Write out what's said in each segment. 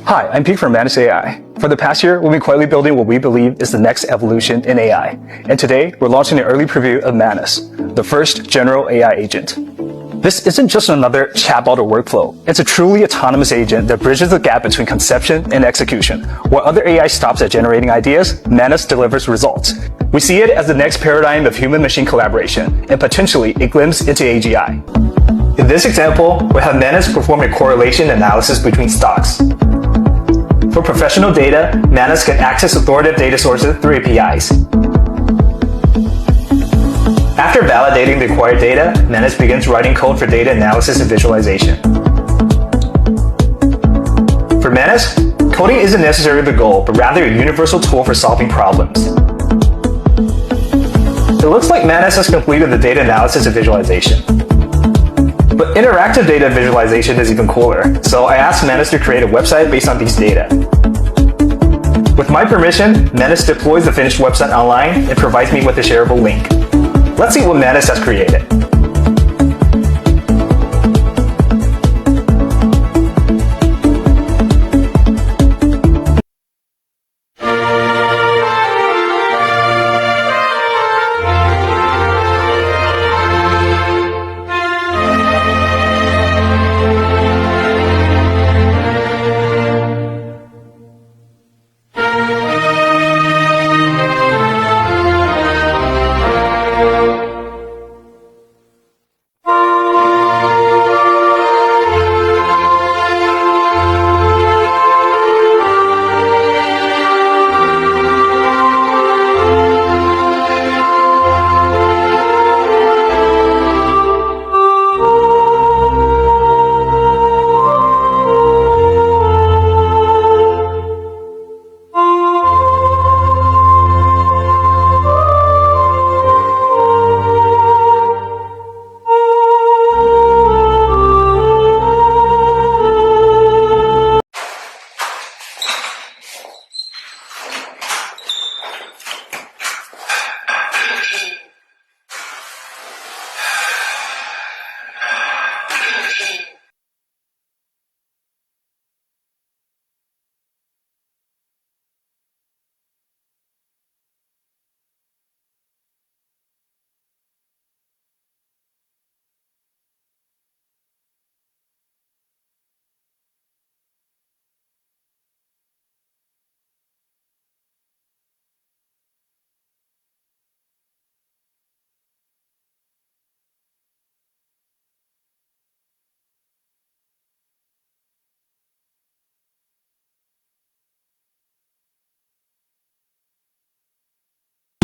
Hi, I'm Pete from Manus AI. For the past year, we've been quietly building what we believe is the next evolution in AI. And today, we're launching an early preview of Manus, the first general AI agent. This isn't just another chatbot or workflow. It's a truly autonomous agent that bridges the gap between conception and execution. While other AI stops at generating ideas, Manus delivers results. We see it as the next paradigm of human-machine collaboration, and potentially a glimpse into AGI. In this example, we have Manus perform a correlation analysis between stocks. For professional data, Manus can access authoritative data sources through APIs. After validating the acquired data, Manus begins writing code for data analysis and visualization. For Manus, coding isn't necessarily the goal, but rather a universal tool for solving problems. It looks like Manus has completed the data analysis and visualization. But interactive data visualization is even cooler, so I asked Manus to create a website based on these data. With my permission, Manus deploys the finished website online and provides me with a shareable link. Let's see what Manus has created.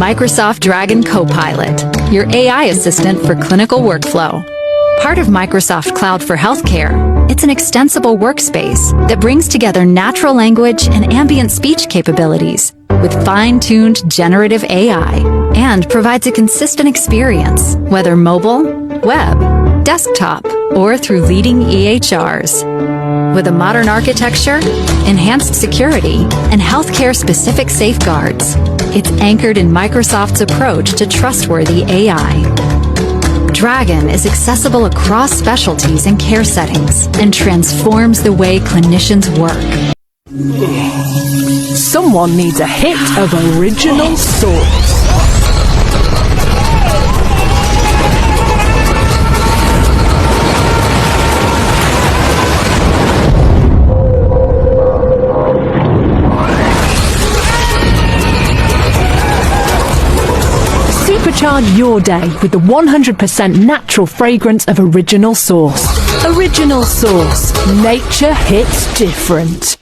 Microsoft Dragon Copilot, your AI assistant for clinical workflow. Part of Microsoft Cloud for Healthcare, it's an extensible workspace that brings together natural language and ambient speech capabilities with fine-tuned generative AI and provides a consistent experience, whether mobile, web, desktop, or through leading EHRs. With a modern architecture, enhanced security, and healthcare-specific safeguards, it's anchored in Microsoft's approach to trustworthy AI. Dragon is accessible across specialties and care settings and transforms the way clinicians work. Someone needs a hit of original sauce. Supercharge your day with the 100% natural fragrance of Original Sauce. Original Sauce. Nature hits different.